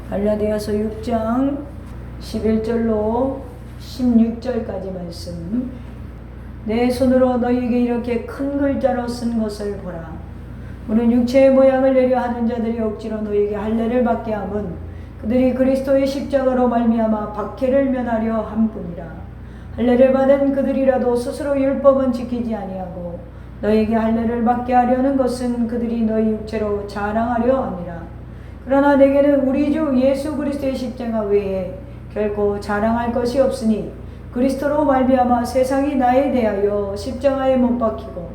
갈라디아서 6장 11절로 16절까지 말씀. 내 손으로 너희에게 이렇게 큰 글자로 쓴 것을 보라. 우는 육체의 모양을 내려 하는 자들이 억지로 너희에게 할례를 받게 함은 그들이 그리스도의 십자가로 말미암아 박해를 면하려 함뿐이라. 할례를 받은 그들이라도 스스로 율법은 지키지 아니하고 너희에게 할례를 받게 하려는 것은 그들이 너희 육체로 자랑하려 함이라. 그러나 내게는 우리 주 예수 그리스도의 십자가 외에 결코 자랑할 것이 없으니 그리스도로 말미암아 세상이 나에 대하여 십자가에 못 박히고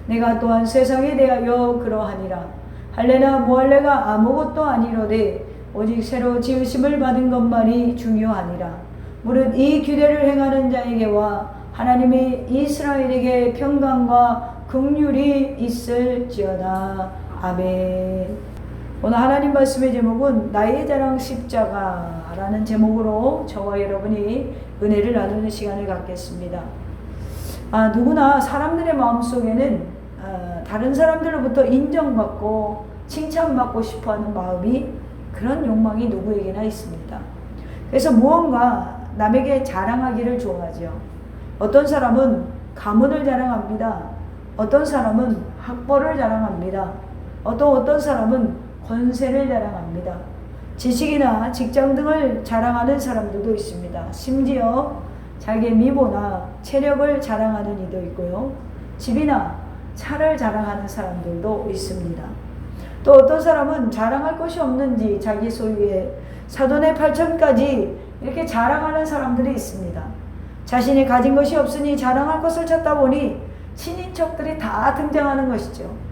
내가 또한 세상에 대하여 그러하니라. 할례나 무할례가 아무것도 아니로되 오직 새로 지으심을 받은 것만이 중요하니라. 무릇 이 규례를 행하는 자에게와 하나님의 이스라엘에게 평강과 긍휼이 있을지어다. 아멘. 오늘 하나님 말씀의 제목은 나의 자랑 십자가라는 제목으로 저와 여러분이 은혜를 나누는 시간을 갖겠습니다. 누구나 사람들의 마음속에는 다른 사람들로부터 인정받고 칭찬받고 싶어하는 마음이, 그런 욕망이 누구에게나 있습니다. 그래서 무언가 남에게 자랑하기를 좋아하죠. 어떤 사람은 가문을 자랑합니다. 어떤 사람은 학벌을 자랑합니다. 어떤 사람은 권세를 자랑합니다. 지식이나 직장 등을 자랑하는 사람들도 있습니다. 심지어 자기의 미모나 체력을 자랑하는 이도 있고요. 집이나 차를 자랑하는 사람들도 있습니다. 또 어떤 사람은 자랑할 것이 없는지 자기 소유의 사돈의 8천까지 이렇게 자랑하는 사람들이 있습니다. 자신이 가진 것이 없으니 자랑할 것을 찾다 보니 친인척들이 다 등장하는 것이죠.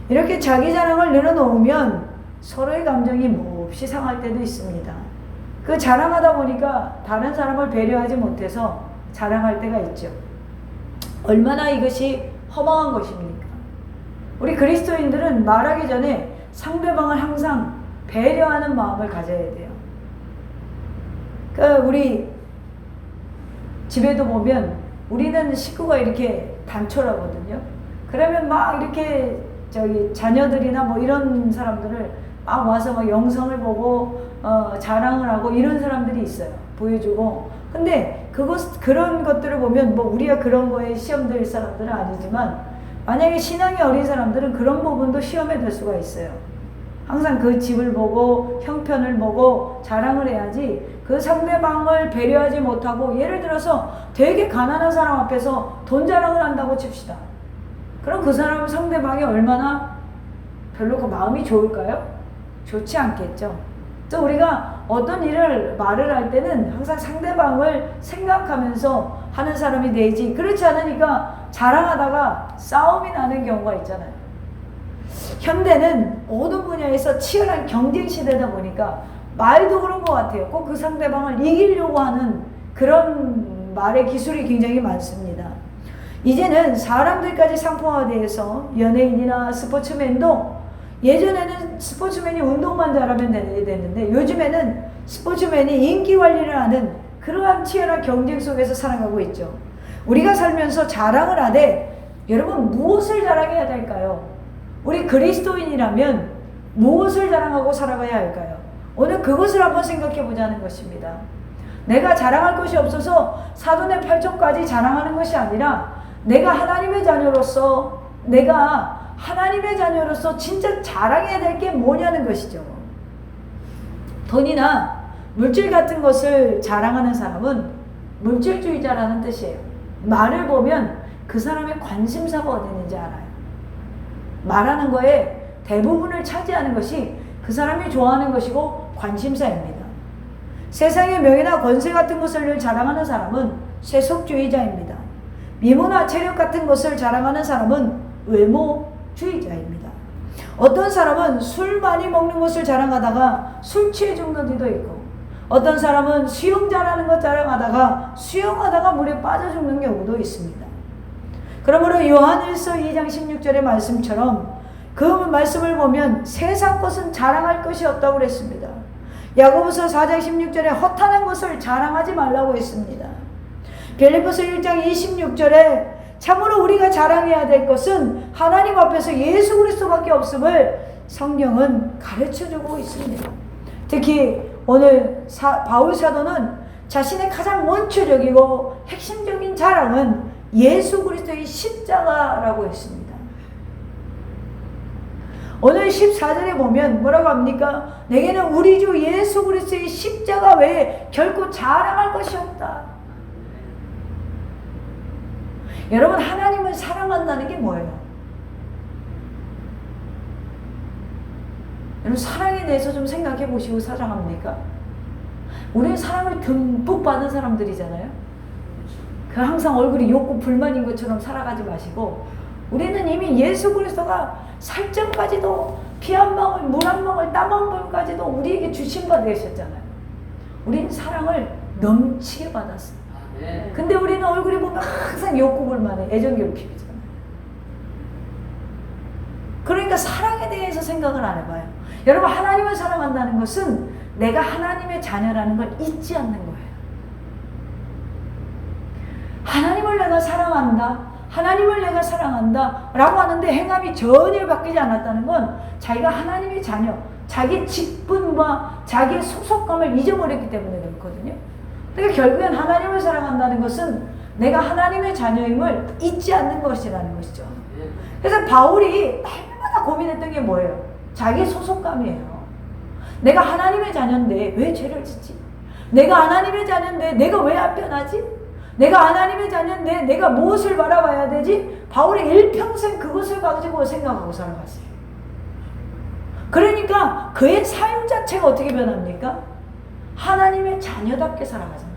이렇게 자기 자랑을 내려놓으면 서로의 감정이 몹시 상할 때도 있습니다. 그 자랑하다 보니까 다른 사람을 배려하지 못해서 자랑할 때가 있죠. 얼마나 이것이 허망한 것입니까? 우리 그리스도인들은 말하기 전에 상대방을 항상 배려하는 마음을 가져야 돼요. 우리 집에도 보면 우리는 식구가 이렇게 단촐하거든요. 그러면 막 이렇게 자녀들이나 뭐 이런 사람들을 막 와서 막 영상을 보고 자랑을 하고 이런 사람들이 있어요. 보여주고. 근데 그런 것들을 보면 뭐 우리가 그런 거에 시험될 사람들은 아니지만, 만약에 신앙이 어린 사람들은 그런 부분도 시험에 들 수가 있어요. 항상 그 집을 보고 형편을 보고 자랑을 해야지, 그 상대방을 배려하지 못하고, 예를 들어서 되게 가난한 사람 앞에서 돈 자랑을 한다고 칩시다. 그럼 그 사람 상대방이 얼마나 별로 그 마음이 좋을까요? 좋지 않겠죠. 또 우리가 어떤 일을 말을 할 때는 항상 상대방을 생각하면서 하는 사람이 되지, 그렇지 않으니까 자랑하다가 싸움이 나는 경우가 있잖아요. 현대는 모든 분야에서 치열한 경쟁 시대다 보니까 말도 그런 것 같아요. 꼭 그 상대방을 이기려고 하는 그런 말의 기술이 굉장히 많습니다. 이제는 사람들까지 상품화되어서 연예인이나 스포츠맨도, 예전에는 스포츠맨이 운동만 잘하면 됐는데 요즘에는 스포츠맨이 인기 관리를 하는 그러한 치열한 경쟁 속에서 살아가고 있죠. 우리가 살면서 자랑을 하되 여러분 무엇을 자랑해야 될까요? 우리 그리스도인이라면 무엇을 자랑하고 살아가야 할까요? 오늘 그것을 한번 생각해 보자는 것입니다. 내가 자랑할 것이 없어서 사돈의 8족까지 자랑하는 것이 아니라, 내가 하나님의 자녀로서 진짜 자랑해야 될 게 뭐냐는 것이죠. 돈이나 물질 같은 것을 자랑하는 사람은 물질주의자라는 뜻이에요. 말을 보면 그 사람의 관심사가 어디 있는지 알아요. 말하는 거에 대부분을 차지하는 것이 그 사람이 좋아하는 것이고 관심사입니다. 세상의 명예나 권세 같은 것을 자랑하는 사람은 세속주의자입니다. 미모나 체력 같은 것을 자랑하는 사람은 외모주의자입니다. 어떤 사람은 술 많이 먹는 것을 자랑하다가 술 취해 죽는 이도 있고, 어떤 사람은 수영 잘하는 것 자랑하다가 수영하다가 물에 빠져 죽는 경우도 있습니다. 그러므로 요한일서 2장 16절의 말씀처럼 그 말씀을 보면 세상 것은 자랑할 것이 없다고 그랬습니다. 야고보서 4장 16절에 허탄한 것을 자랑하지 말라고 했습니다. 빌립보서 1장 26절에 참으로 우리가 자랑해야 될 것은 하나님 앞에서 예수 그리스도밖에 없음을 성경은 가르쳐주고 있습니다. 특히 오늘 바울 사도는 자신의 가장 원초적이고 핵심적인 자랑은 예수 그리스도의 십자가라고 했습니다. 오늘 14절에 보면 뭐라고 합니까? 내게는 우리 주 예수 그리스도의 십자가 외에 결코 자랑할 것이 없다. 여러분, 하나님을 사랑한다는 게 뭐예요? 여러분, 사랑에 대해서 좀 생각해 보시고 사랑합니까? 우리는 사랑을 듬뿍 받은 사람들이잖아요. 그 항상 얼굴이 욕구 불만인 것처럼 살아가지 마시고, 우리는 이미 예수 그리스도가 살점까지도 피 한 방울, 물 한 방울, 땀 한 방울까지도 우리에게 주신 바 되셨잖아요. 우리는 사랑을 넘치게 받았어요. 근데 우리는 얼굴이 보면 항상 욕구 불만해, 애정 결핍이잖아요. 그러니까 사랑에 대해서 생각을 안 해봐요. 여러분, 하나님을 사랑한다는 것은 내가 하나님의 자녀라는 걸 잊지 않는 거예요. 하나님을 내가 사랑한다, 하나님을 내가 사랑한다 라고 하는데 행함이 전혀 바뀌지 않았다는 건 자기가 하나님의 자녀, 자기 직분과 자기의 소속감을 잊어버렸기 때문에 그렇거든요. 그러니까 결국엔 하나님을 사랑한다는 것은 내가 하나님의 자녀임을 잊지 않는 것이라는 것이죠. 그래서 바울이 날마다 고민했던 게 뭐예요? 자기 소속감이에요. 내가 하나님의 자녀인데 왜 죄를 짓지? 내가 하나님의 자녀인데 내가 왜 안 변하지? 내가 하나님의 자녀인데 내가 무엇을 바라봐야 되지? 바울이 일평생 그것을 가지고 생각하고 살아갔어요. 그러니까 그의 삶 자체가 어떻게 변합니까? 하나님의 자녀답게 살아가잖아요.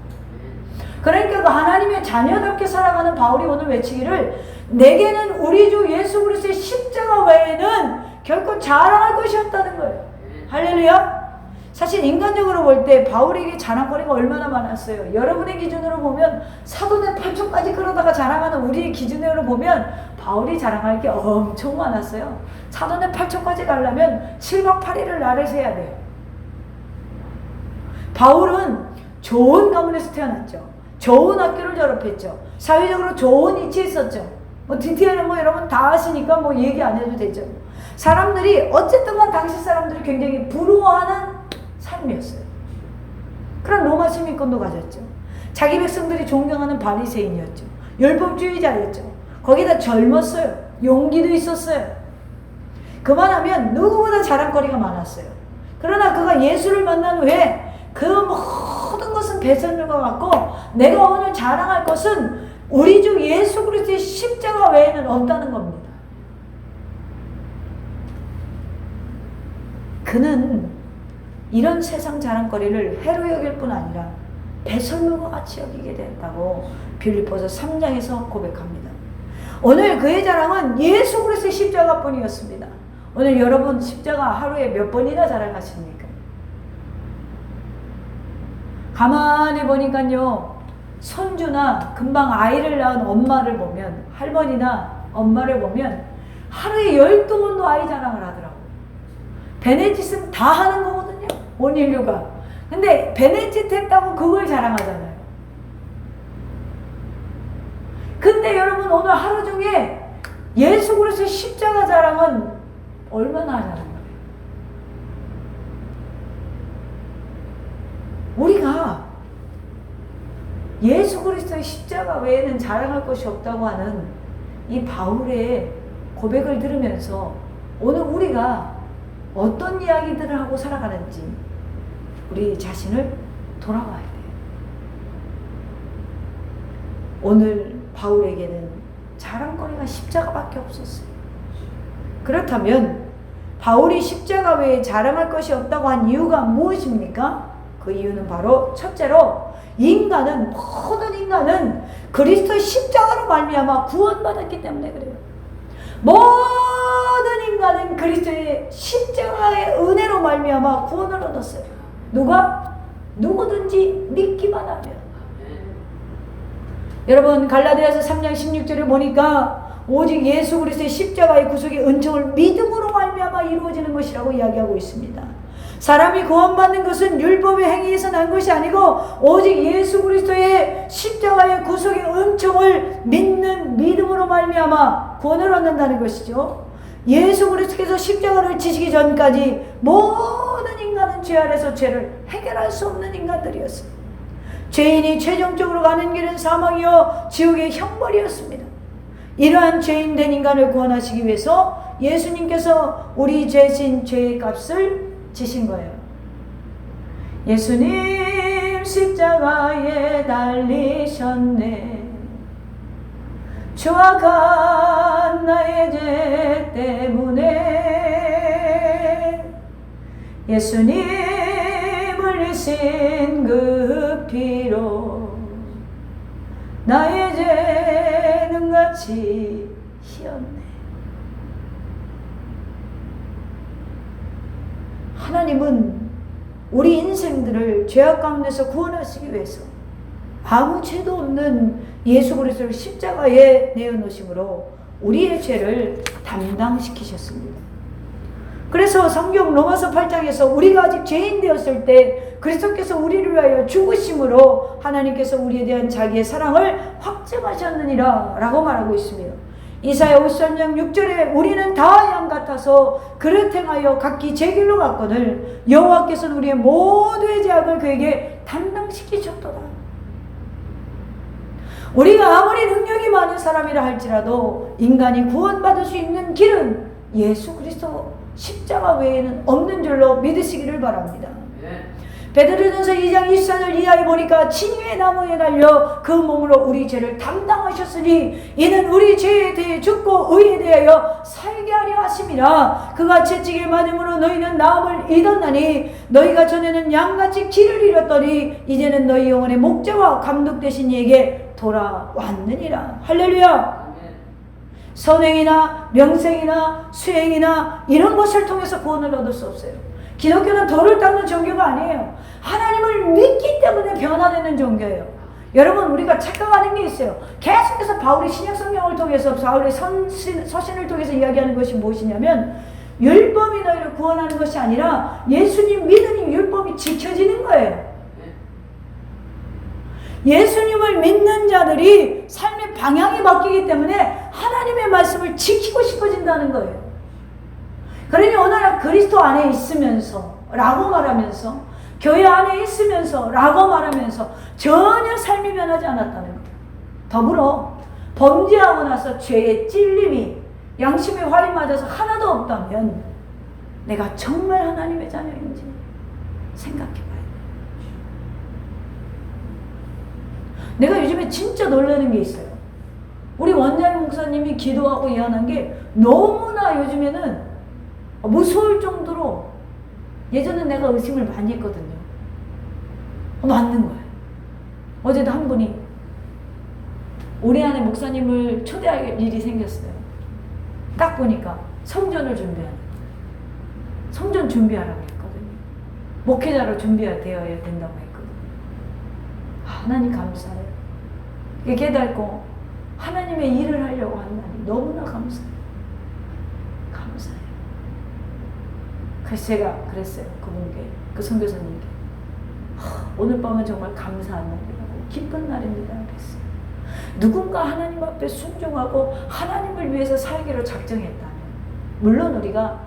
그러니까 그 하나님의 자녀답게 살아가는 바울이 오늘 외치기를, 내게는 우리 주 예수 그리스도의 십자가 외에는 결코 자랑할 것이 없다는 거예요. 할렐루야. 사실 인간적으로 볼 때 바울에게 자랑거리가 얼마나 많았어요. 여러분의 기준으로 보면 사도된 8초까지 그러다가 자랑하는 우리의 기준으로 보면 바울이 자랑할 게 엄청 많았어요. 사도된 8초까지 가려면 7박 8일을 나를 세야 돼요. 바울은 좋은 가문에서 태어났죠. 좋은 학교를 졸업했죠. 사회적으로 좋은 위치에 있었죠. 뭐 디테일은 뭐 여러분 다 아시니까 뭐 얘기 안 해도 되죠. 사람들이 어쨌든 간 당시 사람들이 굉장히 부러워하는 삶이었어요. 그런 로마 시민권도 가졌죠. 자기 백성들이 존경하는 바리새인이었죠. 율법주의자였죠. 거기다 젊었어요. 용기도 있었어요. 그만하면 누구보다 자랑거리가 많았어요. 그러나 그가 예수를 만난 후에 그 모든 것은 배설물과 같고, 내가 오늘 자랑할 것은 우리 주 예수 그리스도의 십자가 외에는 없다는 겁니다. 그는 이런 세상 자랑거리를 해로 여길 뿐 아니라 배설물과 같이 여기게 됐다고 빌립보서 3장에서 고백합니다. 오늘 그의 자랑은 예수 그리스도의 십자가뿐이었습니다. 오늘 여러분 십자가 하루에 몇 번이나 자랑하십니까? 가만히 보니까요, 손주나 금방 아이를 낳은 엄마를 보면, 할머니나 엄마를 보면 하루에 12번도 아이 자랑을 하더라고요. 베네짓은 다 하는 거거든요, 온 인류가. 근데 베네짓 했다고 그걸 자랑하잖아요. 근데 여러분, 오늘 하루 중에 예수 그리스도의 십자가 자랑은 얼마나 하냐는 거예요. 우리가 예수 그리스도의 십자가 외에는 자랑할 것이 없다고 하는 이 바울의 고백을 들으면서 오늘 우리가 어떤 이야기들을 하고 살아가는지 우리 자신을 돌아봐야 돼요. 오늘 바울에게는 자랑거리가 십자가밖에 없었어요. 그렇다면 바울이 십자가 외에 자랑할 것이 없다고 한 이유가 무엇입니까? 그 이유는 바로 첫째로, 모든 인간은 그리스도의 십자가로 말미암아 구원받았기 때문에 그래요. 모든 인간은 그리스도의 십자가의 은혜로 말미암아 구원을 얻었어요. 누가? 누구든지 믿기만 하면. 여러분, 갈라디아서 3장 16절에 보니까 오직 예수 그리스도의 십자가의 구속의 은총을 믿음으로 말미암아 이루어지는 것이라고 이야기하고 있습니다. 사람이 구원받는 것은 율법의 행위에서 난 것이 아니고 오직 예수 그리스도의 십자가의 구속의 은총을 믿는 믿음으로 말미암아 구원을 얻는다는 것이죠. 예수 그리스도께서 십자가를 지시기 전까지 모든 인간은 죄 아래서 죄를 해결할 수 없는 인간들이었습니다. 죄인이 최종적으로 가는 길은 사망이요 지옥의 형벌이었습니다. 이러한 죄인된 인간을 구원하시기 위해서 예수님께서 우리 죄진 죄의 값을 지신 거예요. 예수님 십자가에 달리셨네. 추악한 나의 죄 때문에 예수님 흘리신 그 피로 나의 죄는 같이 희었네. 하나님은 우리 인생들을 죄악 가운데서 구원하시기 위해서 아무 죄도 없는 예수 그리스도를 십자가에 내어놓으심으로 우리의 죄를 담당시키셨습니다. 그래서 성경 로마서 8장에서 우리가 아직 죄인 되었을 때 그리스도께서 우리를 위하여 죽으심으로 하나님께서 우리에 대한 자기의 사랑을 확증하셨느니라 라고 말하고 있습니다. 이사야 53장 6절에 우리는 다 양 같아서 그릇 행하여 각기 제 길로 갔거늘 여호와께서는 우리의 모두의 죄악을 그에게 담당시키셨도다. 우리가 아무리 능력이 많은 사람이라 할지라도 인간이 구원받을 수 있는 길은 예수 그리스도 십자가 외에는 없는 줄로 믿으시기를 바랍니다. 베드로전서 2장 24절 이하에 보니까 진위의 나무에 달려 그 몸으로 우리 죄를 담당하셨으니 이는 우리 죄에 대해 죽고 의에 대하여 살게 하려 하심이라. 그가 채찍에 맞음으로 너희는 나음을 잊었나니 너희가 전에는 양같이 길을 잃었더니 이제는 너희 영혼의 목자와 감독 되신 이에게 돌아왔느니라. 할렐루야. 선행이나 명생이나 수행이나 이런 것을 통해서 구원을 얻을 수 없어요. 기독교는 돌을 닦는 종교가 아니에요. 하나님을 믿기 때문에 변화되는 종교예요. 여러분, 우리가 착각하는 게 있어요. 계속해서 바울이 신약성경을 통해서 바울의 서신을 통해서 이야기하는 것이 무엇이냐면 율법이 너희를 구원하는 것이 아니라 예수님 믿으니 율법이 지켜지는 거예요. 예수님을 믿는 자들이 삶의 방향이 바뀌기 때문에 하나님의 말씀을 지키고 싶어진다는 거예요. 그러니 오늘 그리스도 안에 있으면서 라고 말하면서 교회 안에 있으면서 라고 말하면서 전혀 삶이 변하지 않았다는 거예요. 더불어 범죄하고 나서 죄의 찔림이 양심의 활이 맞아서 하나도 없다면 내가 정말 하나님의 자녀인지 생각해봐야 돼요. 내가 요즘에 진짜 놀라는 게 있어요. 우리 원장님 목사님이 기도하고 예언한 게 너무나 요즘에는 무서울 정도로 예전엔 내가 의심을 많이 했거든요. 맞는 거예요. 어제도 한 분이 올해 안에 목사님을 초대할 일이 생겼어요. 딱 보니까 성전을 준비하는 성전 준비하라고 했거든요. 목회자로 준비되어야 된다고 했거든요. 하나님 감사해요. 깨닫고 하나님의 일을 하려고 한다니 너무나 감사해요. 감사해요. 그래서 제가 그랬어요. 그분께, 그 선교사님께. 오늘 밤은 정말 감사한 날이라고, 기쁜 날입니다. 그랬어요. 누군가 하나님 앞에 순종하고 하나님을 위해서 살기로 작정했다면, 물론 우리가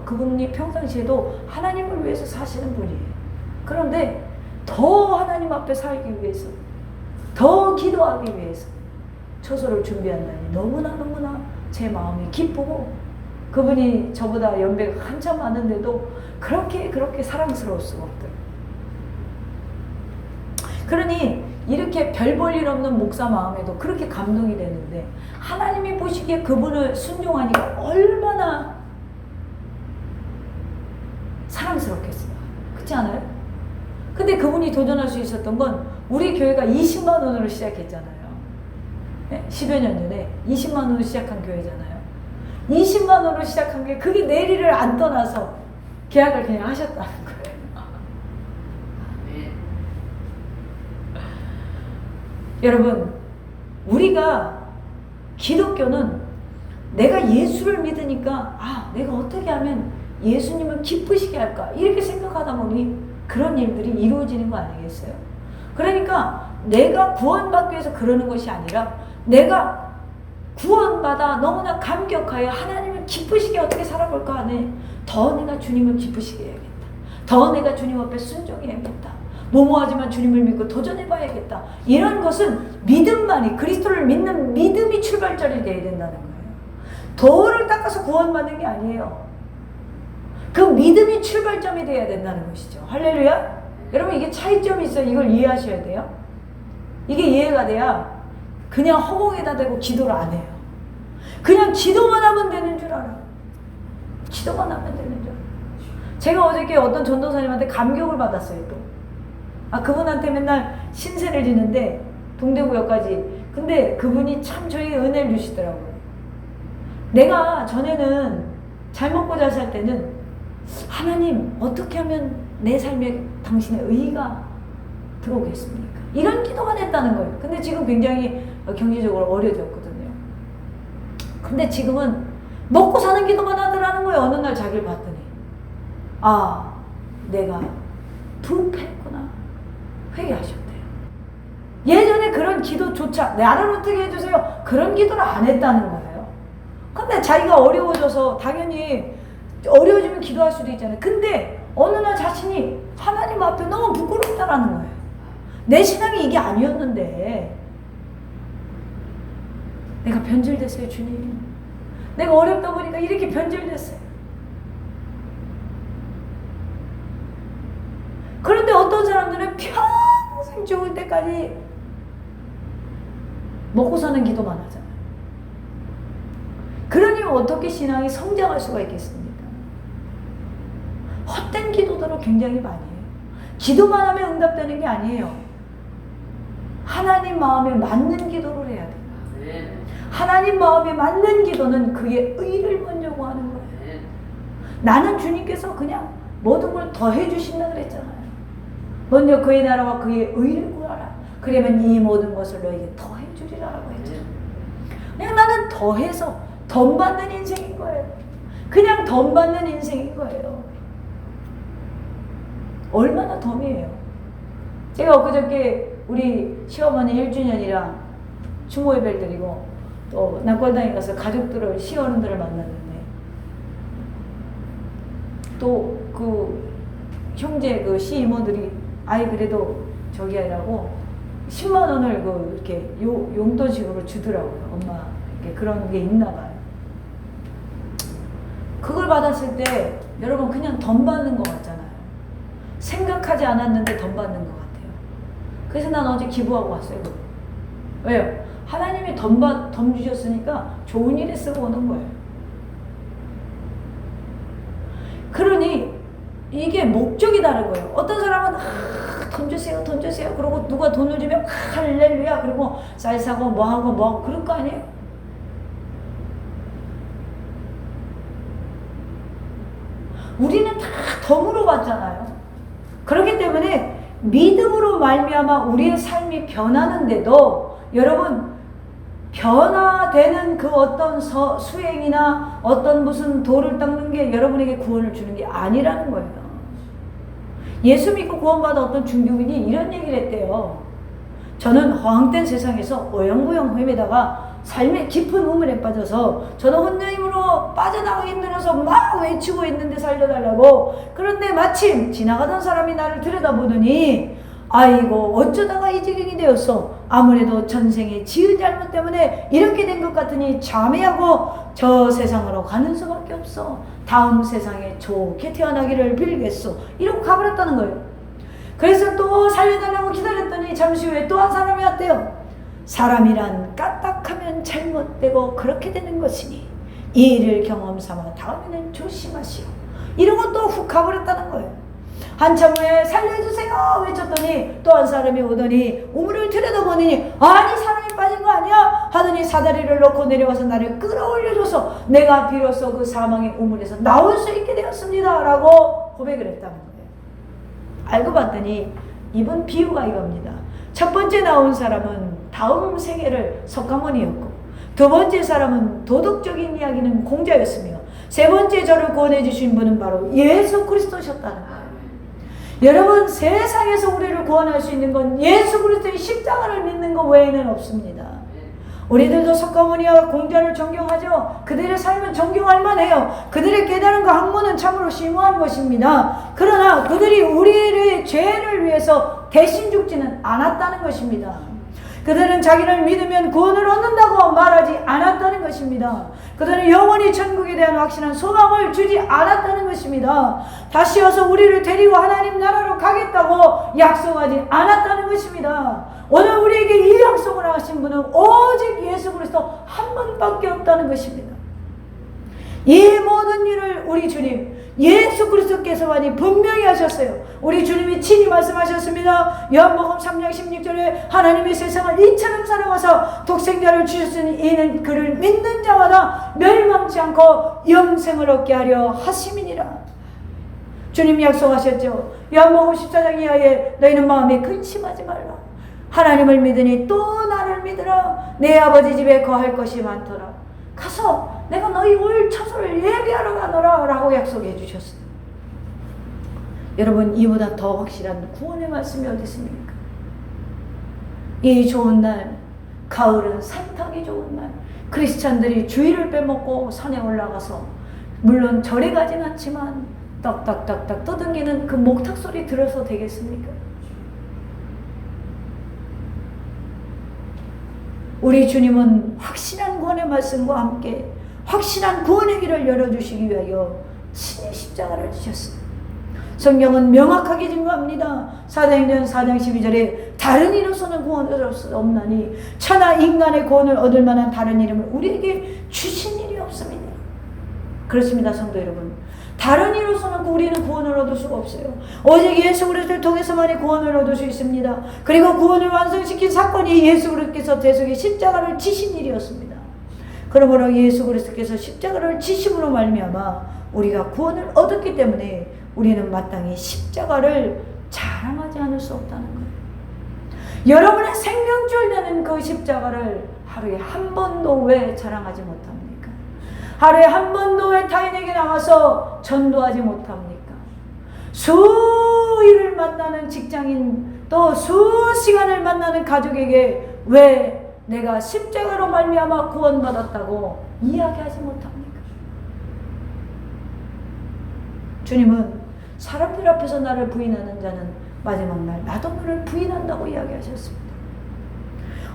그분이 평상시에도 하나님을 위해서 사시는 분이에요. 그런데 더 하나님 앞에 살기 위해서, 더 기도하기 위해서 처소를 준비한다니 너무나 제 마음이 기쁘고, 그분이 저보다 연배가 한참 많은데도 그렇게 사랑스러울 수가 없더라고요. 그러니 이렇게 별 볼 일 없는 목사 마음에도 그렇게 감동이 되는데 하나님이 보시기에 그분을 순종하니까 얼마나 사랑스럽겠어요. 그렇지 않아요? 근데 그분이 도전할 수 있었던 건 우리 교회가 20만 원으로 시작했잖아요. 네? 10여 년 전에 20만 원으로 시작한 교회잖아요. 20만 원으로 시작한 게 그게 내리를 안 떠나서 계약을 그냥 하셨다는 거예요. 여러분, 우리가 기독교는 내가 예수를 믿으니까 내가 어떻게 하면 예수님을 기쁘시게 할까 이렇게 생각하다 보니 그런 일들이 이루어지는 거 아니겠어요? 그러니까 내가 구원받기 위해서 그러는 것이 아니라 내가 구원받아 너무나 감격하여 하나님을 기쁘시게 어떻게 살아볼까 하네. 더 내가 주님을 기쁘시게 해야겠다. 더 내가 주님 앞에 순종해야겠다. 뭐뭐하지만 주님을 믿고 도전해봐야겠다. 이런 것은 믿음만이, 그리스도를 믿는 믿음이 출발점이 되어야 된다는 거예요. 도를 닦아서 구원받는 게 아니에요. 그 믿음이 출발점이 되어야 된다는 것이죠. 할렐루야. 여러분, 이게 차이점이 있어요. 이걸 이해하셔야 돼요. 이게 이해가 돼야 그냥 허공에다 대고 기도를 안 해요. 그냥 기도만 하면 되는 줄 알아. 기도만 하면 되는 줄 알아. 제가 어저께 어떤 전도사님한테 감격을 받았어요. 또 그분한테 맨날 신세를 지는데 동대구역까지. 근데 그분이 참 저에게 은혜를 주시더라고요. 내가 전에는 잘 먹고 잘 살 때는 하나님, 어떻게 하면 내 삶에 당신의 의의가 들어오겠습니까? 이런 기도만 했다는 거예요. 근데 지금 굉장히 경제적으로 어려졌거든요. 근데 지금은 먹고 사는 기도만 하더라는 거예요. 어느 날 자기를 봤더니 내가 부패했구나. 회개하셨대요. 예전에 그런 기도조차 나를 어떻게 해주세요? 그런 기도를 안 했다는 거예요. 근데 자기가 어려워져서 당연히 어려워지면 기도할 수도 있잖아요. 근데 어느 날 자신이 하나님 앞에 너무 부끄럽다라는 거예요. 내 신앙이 이게 아니었는데 내가 변질됐어요, 주님. 내가 어렵다 보니까 이렇게 변질됐어요. 그런데 어떤 사람들은 평생 죽을 때까지 먹고 사는 기도만 하잖아요. 그러니 어떻게 신앙이 성장할 수가 있겠습니까? 헛된 기도들을 굉장히 많이 해요. 기도만 하면 응답되는 게 아니에요. 하나님 마음에 맞는 기도를 해야 돼요. 하나님 마음에 맞는 기도는 그의 의를 먼저 구하는 거예요. 나는 주님께서 그냥 모든 걸 더해 주신다 그랬잖아요. 먼저 그의 나라와 그의 의를 구하라. 그러면 이 모든 것을 너에게 더해 주리라고 했잖아요. 그냥 나는 더해서 덤 받는 인생인 거예요. 그냥 덤 받는 인생인 거예요. 얼마나 덤이에요. 제가 엊그저께 우리 시어머니 1주년이랑 추모 예배를 드리고 또 낙골당에 가서 가족들을, 시어른들을 만났는데 또 그 형제 그 시이모들이 그래도 저기 하라고 10만 원을 이렇게 용돈식으로 주더라고요. 엄마, 이렇게 그런 게 있나 봐요. 그걸 받았을 때 여러분 그냥 덤 받는 것 같잖아요. 생각하지 않았는데 덤 받는 것 같아요. 그래서 난 어제 기부하고 왔어요. 왜요? 하나님이 덤 주셨으니까 좋은 일에 쓰고 오는 거예요. 그러니 이게 목적이 다른 거예요. 어떤 사람은 돈 주세요, 돈 주세요. 그러고 누가 돈을 주면 할렐루야. 그리고 쌀 사고 뭐 하고 그럴 거 아니에요? 우리는 다 덤으로 받잖아요. 그렇기 때문에 믿음으로 말미암아 우리의 삶이 변하는데도 여러분 변화되는 그 어떤 수행이나 어떤 무슨 도를 닦는 게 여러분에게 구원을 주는 게 아니라는 거예요. 예수 믿고 구원받은 어떤 중교인이 이런 얘기를 했대요. 저는 허황된 세상에서 어영부영 헤매다가 삶의 깊은 우물에 빠져서 저는 혼자 힘으로 빠져나가기 힘들어서 막 외치고 있는데 살려달라고. 그런데 마침 지나가던 사람이 나를 들여다보더니 아이고 어쩌다가 이 지경이 되었어. 아무래도 전생에 지은 잘못 때문에 이렇게 된 것 같으니 자매하고 저 세상으로 가는 수밖에 없어. 다음 세상에 좋게 태어나기를 빌겠소. 이러고 가버렸다는 거예요. 그래서 또 살려달라고 기다렸더니 잠시 후에 또 한 사람이 왔대요. 사람이란 까딱하면 잘못되고 그렇게 되는 것이니 이 일을 경험 삼아 다음에는 조심하시오. 이러고 또 훅 가버렸다는 거예요. 한참 후에 살려주세요 외쳤더니 또 한 사람이 오더니 우물을 들여다보니 아니 사람이 빠진 거 아니야? 하더니 사다리를 놓고 내려와서 나를 끌어올려줘서 내가 비로소 그 사망의 우물에서 나올 수 있게 되었습니다 라고 고백을 했다는 거예요. 알고 봤더니 이번 비유가 이겁니다. 첫 번째 나온 사람은 다음 생애를 석가모니였고 두 번째 사람은 도덕적인 이야기는 공자였으며 세 번째 저를 구원해 주신 분은 바로 예수 그리스도셨다는 거예요. 여러분 세상에서 우리를 구원할 수 있는 건 예수 그리스도의 십자가를 믿는 것 외에는 없습니다. 우리들도 석가모니와 공자를 존경하죠. 그들의 삶은 존경할 만해요. 그들의 깨달음과 학문은 참으로 심오한 것입니다. 그러나 그들이 우리의 죄를 위해서 대신 죽지는 않았다는 것입니다. 그들은 자기를 믿으면 구원을 얻는다고 말하지 않았다는 것입니다. 그들은 영원히 천국에 대한 확신한 소망을 주지 않았다는 것입니다. 다시 와서 우리를 데리고 하나님 나라로 가겠다고 약속하지 않았다는 것입니다. 오늘 우리에게 이 약속을 하신 분은 오직 예수 그리스도 한 분밖에 없다는 것입니다. 이 모든 일을 우리 주님 예수 그리스도께서만이 분명히 하셨어요. 우리 주님이 친히 말씀하셨습니다. 요한복음 3장 16절에 하나님의 세상을 이처럼 사랑하사 독생자를 주셨으니 이는 그를 믿는 자마다 멸망치 않고 영생을 얻게 하려 하심이니라. 주님이 약속하셨죠. 요한복음 14장 이하에 너희는 마음에 근심하지 말라. 하나님을 믿으니 또 나를 믿으라. 내 아버지 집에 거할 것이 많더라. 가서 내가 너희 올 처소를 예비하러 가노라 라고 약속해 주셨어요. 여러분, 이보다 더 확실한 구원의 말씀이 어디 있습니까? 이 좋은 날, 가을은 산타기 좋은 날, 크리스찬들이 주일을 빼먹고 산에 올라가서 물론 절에 가진 않지만 딱딱딱딱 떠듬기는 그 목탁 소리 들어서 되겠습니까? 우리 주님은 확실한 구원의 말씀과 함께 확실한 구원의 길을 열어주시기 위하여 친히 십자가를 지셨습니다. 성경은 명확하게 증거합니다. 사도행전 4장 12절에 다른 이로서는 구원을 얻을 수 없나니 천하 인간의 구원을 얻을 만한 다른 이름을 우리에게 주신 일이 없습니다. 그렇습니다, 성도 여러분. 다른 이로서는 우리는 구원을 얻을 수가 없어요. 오직 예수 그리스도를 통해서만이 구원을 얻을 수 있습니다. 그리고 구원을 완성시킨 사건이 예수 그리스도께서 대속의 십자가를 지신 일이었습니다. 그러므로 예수 그리스도께서 십자가를 지심으로 말미암아 우리가 구원을 얻었기 때문에 우리는 마땅히 십자가를 자랑하지 않을 수 없다는 거예요. 여러분의 생명줄 되는 그 십자가를 하루에 한 번도 왜 자랑하지 못합니까? 하루에 한 번도 왜 타인에게 나가서 전도하지 못합니까? 수일을 만나는 직장인, 또 수시간을 만나는 가족에게 왜 내가 십자가로 말미암아 구원받았다고 이야기하지 못합니까? 주님은 사람들 앞에서 나를 부인하는 자는 마지막 날 나도 너를 부인한다고 이야기하셨습니다.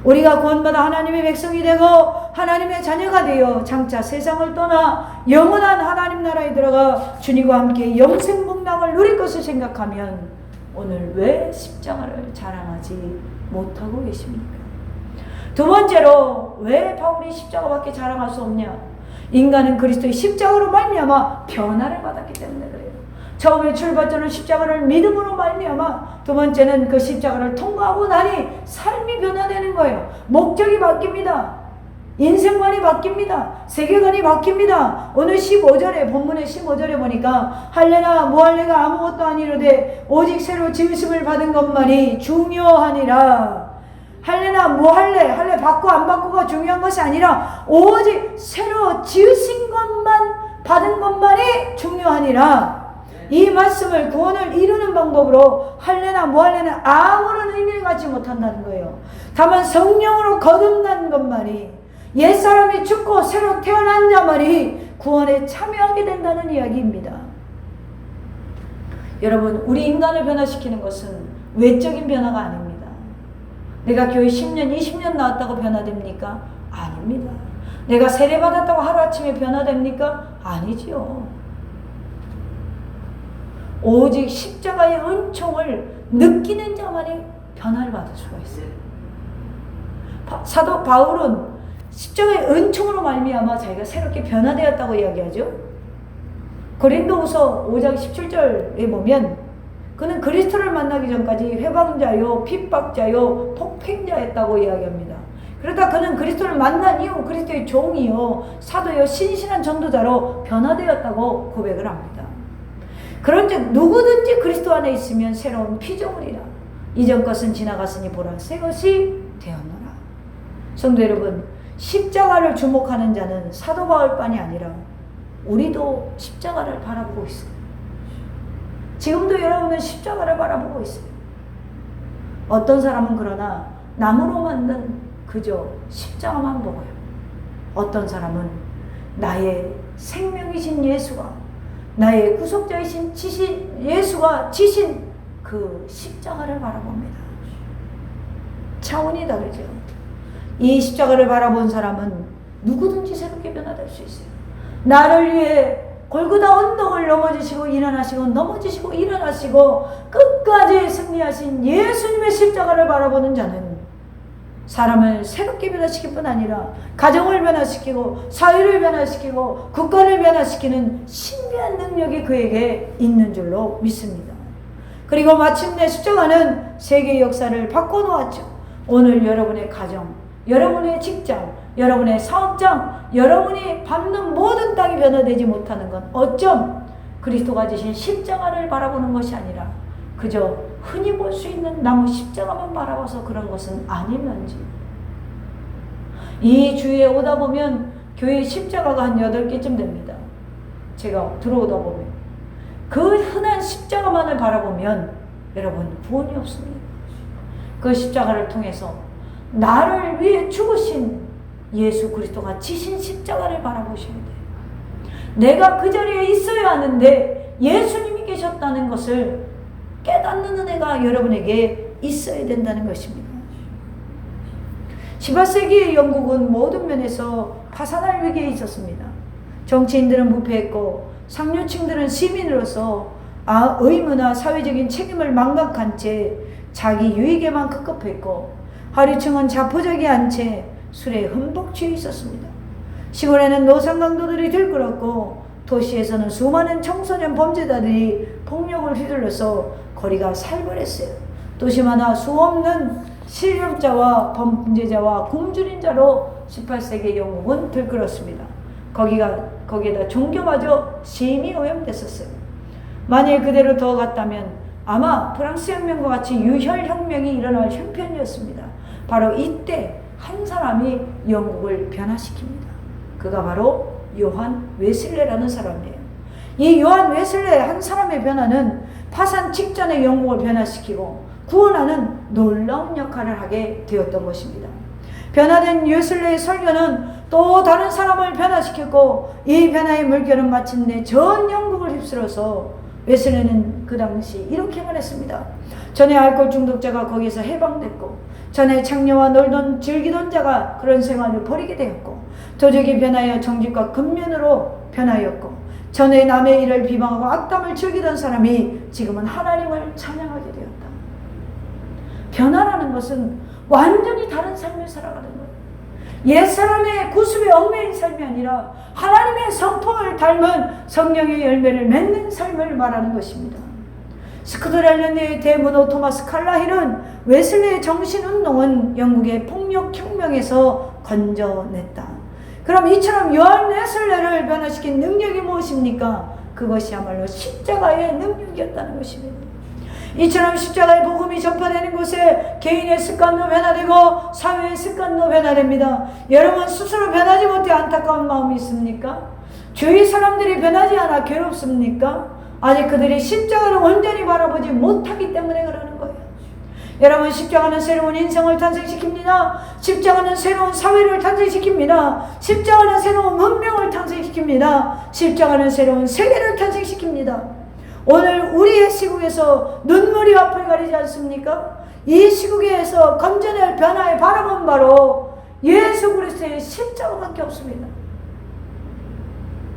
우리가 구원받아 하나님의 백성이 되고 하나님의 자녀가 되어 장차 세상을 떠나 영원한 하나님 나라에 들어가 주님과 함께 영생 복락을 누릴 것을 생각하면 오늘 왜 십자가를 자랑하지 못하고 계십니까? 두 번째로 왜 바울이 십자가밖에 자랑할 수 없냐? 인간은 그리스도의 십자가로 말미암아 변화를 받았기 때문에 그래요. 처음에 출발점은 십자가를 믿음으로 말미암아, 두 번째는 그 십자가를 통과하고 나니 삶이 변화되는 거예요. 목적이 바뀝니다. 인생관이 바뀝니다. 세계관이 바뀝니다. 오늘 15절에 본문의 15절에 보니까 할례나 무할례가 아무것도 아니로되 오직 새로 지으심을 받은 것만이 중요하니라. 할례나 무할례, 할례 받고 안 받고가 중요한 것이 아니라 오직 새로 지으신 것만 받은 것만이 중요하니라. 이 말씀을 구원을 이루는 방법으로 할례나 무할례는 아무런 의미를 갖지 못한다는 거예요. 다만 성령으로 거듭난 것만이, 옛사람이 죽고 새로 태어난 자만이 구원에 참여하게 된다는 이야기입니다. 여러분, 우리 인간을 변화시키는 것은 외적인 변화가 아닙니다. 내가 교회 10년, 20년 나왔다고 변화됩니까? 아닙니다. 내가 세례받았다고 하루아침에 변화됩니까? 아니지요. 오직 십자가의 은총을 느끼는 자만이 변화를 받을 수가 있어요. 사도 바울은 십자가의 은총으로 말미암아 자기가 새롭게 변화되었다고 이야기하죠. 고린도후서 5장 17절에 보면 그는 그리스도를 만나기 전까지 회방자요, 핍박자요, 폭행자였다고 이야기합니다. 그러다 그는 그리스도를 만난 이후 그리스도의 종이요, 사도요, 신실한 전도자로 변화되었다고 고백을 합니다. 그런즉 누구든지 그리스도 안에 있으면 새로운 피조물이라. 이전 것은 지나갔으니 보라 새 것이 되었노라. 성도 여러분, 십자가를 주목하는 자는 사도 바울뿐이 아니라 우리도 십자가를 바라보고 있어요. 지금도 여러분은 십자가를 바라보고 있어요. 어떤 사람은 그러나 나무로 만든 그저 십자가만 보고요. 어떤 사람은 나의 생명이신 예수가, 나의 구속자이신 예수가 지신 그 십자가를 바라봅니다. 차원이 다르죠. 이 십자가를 바라본 사람은 누구든지 새롭게 변화될 수 있어요. 나를 위해 골고다 언덕을 넘어지시고 일어나시고 넘어지시고 일어나시고 끝까지 승리하신 예수님의 십자가를 바라보는 자는 사람을 새롭게 변화시킬 뿐 아니라 가정을 변화시키고 사회를 변화시키고 국가를 변화시키는 신비한 능력이 그에게 있는 줄로 믿습니다. 그리고 마침내 십자가는 세계 역사를 바꿔놓았죠. 오늘 여러분의 가정, 여러분의 직장, 여러분의 사업장, 여러분이 밟는 모든 땅이 변화되지 못하는 건 어쩜 그리스도가 지신 십자가를 바라보는 것이 아니라 그저 흔히 볼 수 있는 나무 십자가만 바라봐서 그런 것은 아닐런지. 이 주위에 오다 보면 교회 십자가가 한 8개쯤 됩니다. 제가 들어오다 보면 그 흔한 십자가만을 바라보면 여러분 구원이 없습니다. 그 십자가를 통해서 나를 위해 죽으신 예수 그리스도가 지신 십자가를 바라보셔야 돼요. 내가 그 자리에 있어야 하는데 예수님이 계셨다는 것을 깨닫는 은혜가 여러분에게 있어야 된다는 것입니다. 18세기의 영국은 모든 면에서 파산할 위기에 있었습니다. 정치인들은 부패했고 상류층들은 시민으로서 의무나 사회적인 책임을 망각한 채 자기 유익에만 급급했고 하류층은 자포자기한 채 술에 흠뻑 취해 있었습니다. 시골에는 노상 강도들이 들끓었고 도시에서는 수많은 청소년 범죄자들이 폭력을 휘둘러서 거리가 살벌했어요. 도시마다 수없는 실력자와 범죄자와 굶주린 자로 18세기 영국은 들끓었습니다. 거기에다 종교마저 심히 오염됐었어요. 만일 그대로 더 갔다면 아마 프랑스 혁명과 같이 유혈 혁명이 일어날 형편이었습니다. 바로 이때 한 사람이 영국을 변화시킵니다. 그가 바로 요한 웨슬레라는 사람이에요. 이 요한 웨슬레 한 사람의 변화는 파산 직전의 영국을 변화시키고 구원하는 놀라운 역할을 하게 되었던 것입니다. 변화된 웨슬레의 설교는 또 다른 사람을 변화시켰고 이 변화의 물결은 마침내 전 영국을 휩쓸어서 웨슬레는 그 당시 이렇게 말했습니다. 전에 알코올 중독자가 거기서 해방됐고 전에 창녀와 놀던 즐기던 자가 그런 생활을 버리게 되었고 도적이 변하여 정직과 근면으로 변하였고 전에 남의 일을 비방하고 악담을 즐기던 사람이 지금은 하나님을 찬양하게 되었다. 변화라는 것은 완전히 다른 삶을 살아가는 거예요. 옛사람의 구습에 얽매인 삶이 아니라 하나님의 성품을 닮은 성령의 열매를 맺는 삶을 말하는 것입니다. 스코틀랜드의 대문호 토마스 칼라힐은 웨슬레의 정신운동은 영국의 폭력혁명에서 건져냈다. 그럼 이처럼 요한 웨슬레를 변화시킨 능력이 무엇입니까? 그것이야말로 십자가의 능력이었다는 것입니다. 이처럼 십자가의 복음이 전파되는 곳에 개인의 습관도 변화되고 사회의 습관도 변화됩니다. 여러분 스스로 변하지 못해 안타까운 마음이 있습니까? 주위 사람들이 변하지 않아 괴롭습니까? 아직 그들이 십자가를 온전히 바라보지 못하기 때문에 그러는 거예요. 여러분 십자가는 새로운 인생을 탄생시킵니다. 십자가는 새로운 사회를 탄생시킵니다. 십자가는 새로운 문명을 탄생시킵니다. 십자가는 새로운 세계를 탄생시킵니다. 오늘 우리의 시국에서 눈물이 앞을 가리지 않습니까? 이 시국에서 건져낼 변화의 바람은 바로 예수 그리스도의 십자가밖에 없습니다.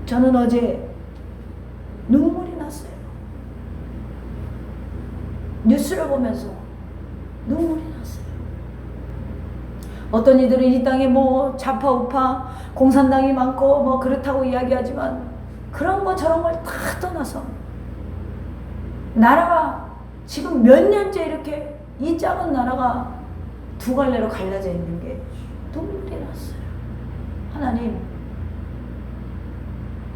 저는 어제 눈물이 났어요. 뉴스를 보면서 눈물이 났어요. 어떤 이들은 이 땅에 뭐 좌파 우파 공산당이 많고 뭐 그렇다고 이야기하지만 그런 거 저런 걸 다 떠나서 나라가 지금 몇 년째 이렇게 이 작은 나라가 두 갈래로 갈라져 있는 게 눈물이 났어요. 하나님,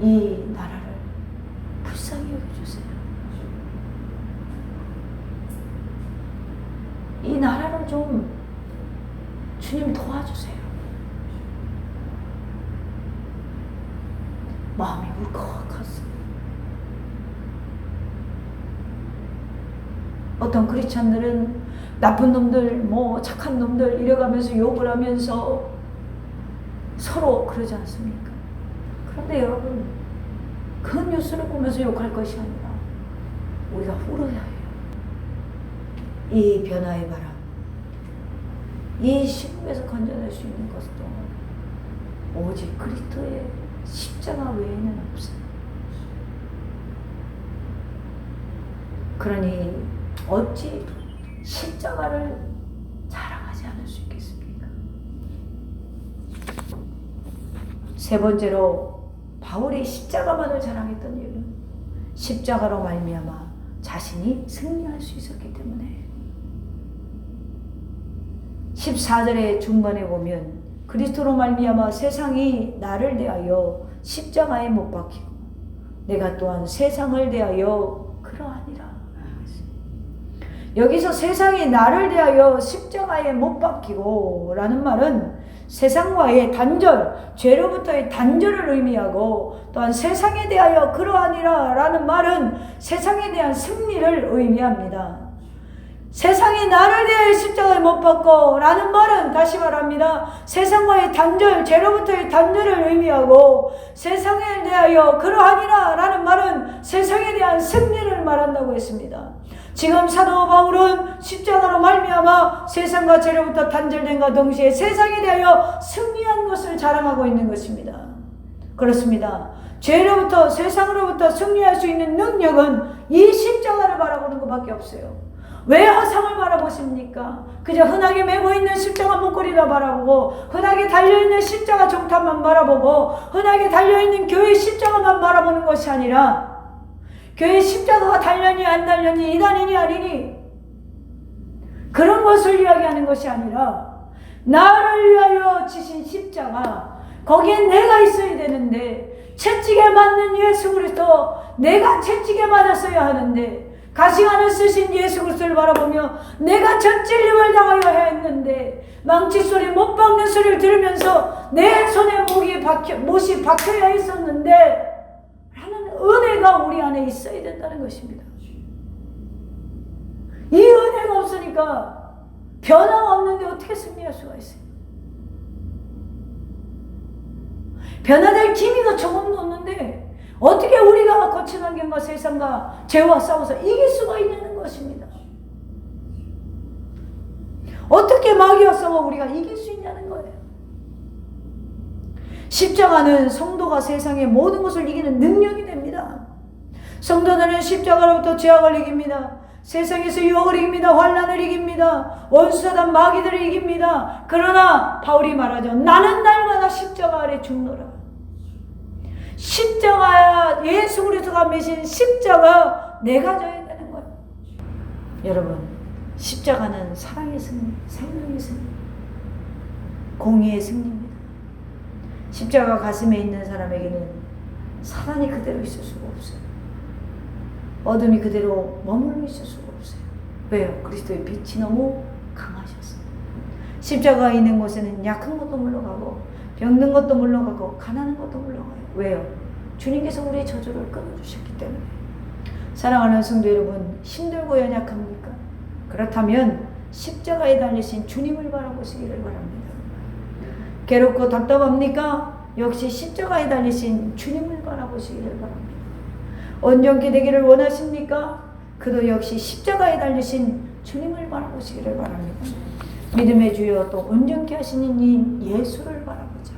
이 나라를 불쌍히 여겨주세요. 이 나라를 좀 주님 도와주세요. 마음이 울컥했어요. 어떤 크리스천들은 나쁜 놈들, 뭐 착한 놈들 이래가면서 욕을 하면서 서로 그러지 않습니까? 그런데 여러분, 그 뉴스를 보면서 욕할 것이 아니라 우리가 울어야 해요. 이 변화의 바람, 이 시국에서 건져낼 수 있는 것도 오직 그리스도의 십자가 외에는 없어요. 그러니 어찌 십자가를 자랑하지 않을 수 있겠습니까? 세 번째로 바울이 십자가만을 자랑했던 이유는 십자가로 말미암아 자신이 승리할 수 있었기 때문에. 14절의 중반에 보면 그리스도로 말미암아 세상이 나를 대하여 십자가에 못 박히고 내가 또한 세상을 대하여 그러하니라. 여기서 세상이 나를 대하여 십자가에 못 박히고 라는 말은 세상과의 단절, 죄로부터의 단절을 의미하고, 또한 세상에 대하여 그러하니라 라는 말은 세상에 대한 승리를 의미합니다. 세상이 나를 대하여 십자가에 못 박고 라는 말은 다시 말합니다. 세상과의 단절, 죄로부터의 단절을 의미하고, 세상에 대하여 그러하니라 라는 말은 세상에 대한 승리를 말한다고 했습니다. 지금 사도 바울은 십자가로 말미암아 세상과 죄로부터 단절된과 동시에 세상에 대하여 승리한 것을 자랑하고 있는 것입니다. 그렇습니다. 죄로부터, 세상으로부터 승리할 수 있는 능력은 이 십자가를 바라보는 것밖에 없어요. 왜 허상을 바라보십니까? 그저 흔하게 메고 있는 십자가 목걸이라 바라보고, 흔하게 달려있는 십자가 종탑만 바라보고, 흔하게 달려있는 교회 십자가만 바라보는 것이 아니라, 교회 십자가가 달려니 안 달려니, 이단이니 아니니, 그런 것을 이야기하는 것이 아니라 나를 위하여 지신 십자가, 거기에 내가 있어야 되는데, 채찍에 맞는 예수 그리스도, 내가 채찍에 맞았어야 하는데, 가시관을 쓰신 예수 그리스도를 바라보며 내가 젖찔림을 당하여 해야 했는데, 망치 소리, 못 박는 소리를 들으면서 내 손에 못이 박혀야 했었는데 하는 은혜가 우리 안에 있어야 된다는 것입니다. 이 은혜가 없으니까 변화가 없는데 어떻게 승리할 수가 있어요? 변화될 기미가 조금도 없는데 어떻게 우리가 거친 환경과 세상과 죄와 싸워서 이길 수가 있냐는 것입니다. 어떻게 마귀와 싸워 우리가 이길 수 있냐는 거예요. 십자가는 성도가 세상의 모든 것을 이기는 능력이 됩니다. 성도들은 십자가로부터 죄악을 이깁니다. 세상에서 유혹을 이깁니다. 환난을 이깁니다. 원수사단 마귀들을 이깁니다. 그러나 바울이 말하죠. 나는 날마다 십자가 아래 죽노라. 십자가, 예수 그리스도가 메신 십자가 내가 져야 되는 거예요. 여러분, 십자가는 사랑의 승리, 생명의 승리, 공의의 승리입니다. 십자가 가슴에 있는 사람에게는 사단이 그대로 있을 수가 없어요. 어둠이 그대로 머물러 있을 수가 없어요. 왜요? 그리스도의 빛이 너무 강하셨어요. 십자가가 있는 곳에는 약한 것도 물러가고, 병든 것도 물러가고, 가난한 것도 물러가요. 왜요? 주님께서 우리의 저주를 끊어주셨기 때문에. 사랑하는 성도 여러분, 힘들고 연약합니까? 그렇다면 십자가에 달리신 주님을 바라보시기를 바랍니다. 괴롭고 답답합니까? 역시 십자가에 달리신 주님을 바라보시기를 바랍니다. 온전케 되기를 원하십니까? 그도 역시 십자가에 달리신 주님을 바라보시기를 바랍니다. 믿음의 주여 또 온전케 하시는 이 예수를 바라보자.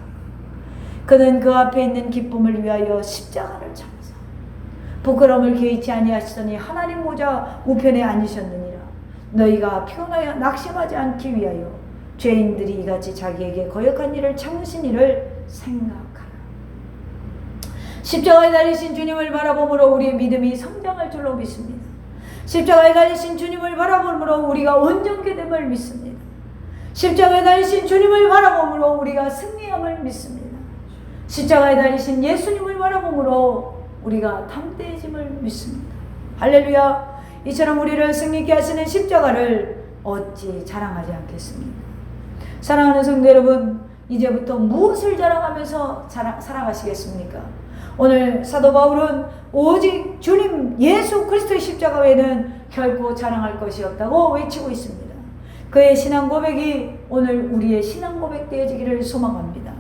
그는 그 앞에 있는 기쁨을 위하여 십자가를 참으사 부끄러움을 개의치 아니하시더니 하나님 보좌 우편에 앉으셨느니라. 너희가 피곤하여 낙심하지 않기 위하여 죄인들이 이같이 자기에게 거역한 일을 참으신 일을 생각하라. 십자가에 달리신 주님을 바라보므로 우리의 믿음이 성장할 줄로 믿습니다. 십자가에 달리신 주님을 바라보므로 우리가 온전케 됨을 믿습니다. 십자가에 달리신 주님을 바라보므로 우리가 승리함을 믿습니다. 십자가에 달리신 예수님을 바라보므로 우리가 담대해짐을 믿습니다. 할렐루야. 이처럼 우리를 승리케 하시는 십자가를 어찌 자랑하지 않겠습니까? 사랑하는 성도 여러분, 이제부터 무엇을 자랑하면서 살아가시겠습니까? 오늘 사도 바울은 오직 주님 예수 그리스도의 십자가 외에는 결코 자랑할 것이 없다고 외치고 있습니다. 그의 신앙 고백이 오늘 우리의 신앙 고백 되어지기를 소망합니다.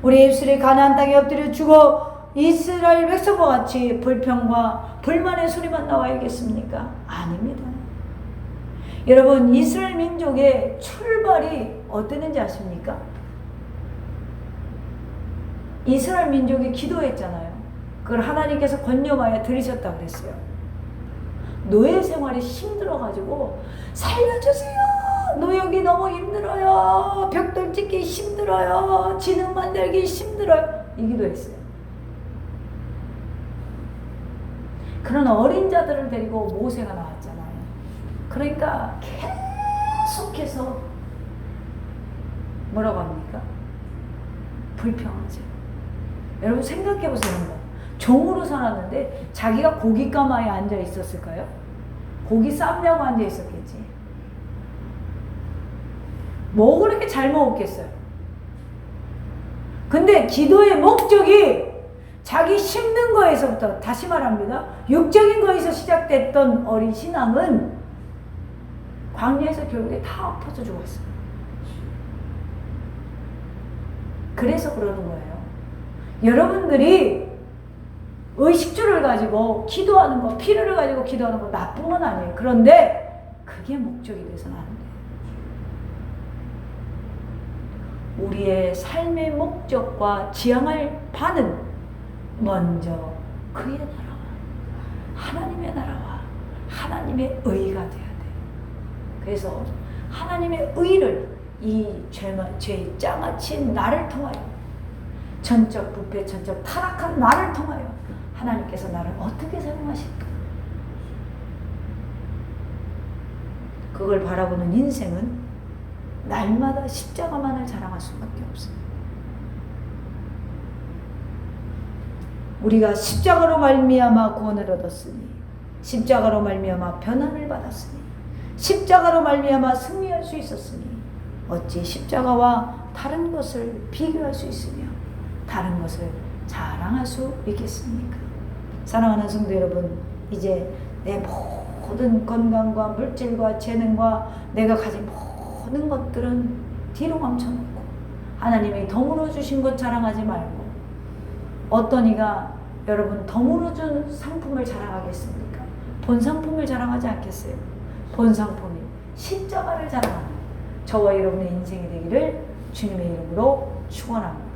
우리 입술이 가나안 땅에 엎드려 죽어 이스라엘 백성과 같이 불평과 불만의 소리만 나와야겠습니까? 아닙니다. 여러분, 이스라엘 민족의 출발이 어땠는지 아십니까? 이스라엘 민족이 기도했잖아요. 그걸 하나님께서 권념하여 들으셨다고 그랬어요. 노예 생활이 힘들어가지고 살려주세요. 노역이 너무 힘들어요. 벽돌 찢기 힘들어요. 진흙 만들기 힘들어요. 이 기도했어요. 그런 어린 자들을 데리고 모세가 나왔잖아요. 그러니까 계속해서 뭐라고 합니까? 불평하죠. 여러분 생각해 보세요. 종으로 살았는데 자기가 고기 가마에 앉아 있었을까요? 고기 삶냐고 앉아 있었겠지. 뭐 그렇게 잘 먹었겠어요? 근데 기도의 목적이 자기 힘든 거에서부터, 다시 말합니다, 육적인 거에서 시작됐던 어린 신앙은 광야에서 결국에 다 엎어져 죽었어요. 그래서 그러는 거예요. 여러분들이 의식주를 가지고 기도하는 거, 필요를 가지고 기도하는 거 나쁜 건 아니에요. 그런데 그게 목적이 돼서는 안 돼요. 우리의 삶의 목적과 지향할 바는 먼저 그의 나라와 하나님의 나라와 하나님의 의가 되어야 돼요. 그래서 하나님의 의를 이 죄의 장아치 나를 통하여, 전적 부패, 전적 타락한 나를 통하여 하나님께서 나를 어떻게 사용하실까? 그걸 바라보는 인생은 날마다 십자가만을 자랑할 수밖에 없어요. 우리가 십자가로 말미암아 구원을 얻었으니, 십자가로 말미암아 변화를 받았으니, 십자가로 말미암아 승리할 수 있었으니 어찌 십자가와 다른 것을 비교할 수 있으며 다른 것을 자랑할 수 있겠습니까? 사랑하는 성도 여러분, 이제 내 모든 건강과 물질과 재능과 내가 가진 모든 것들은 뒤로 감춰놓고 하나님이 덤으로 주신 것 자랑하지 말고, 어떤 이가 여러분 덤으로 준 상품을 자랑하겠습니까? 본 상품을 자랑하지 않겠어요? 본 상품이 십자가를 자랑하는 저와 여러분의 인생이 되기를 주님의 이름으로 축원합니다.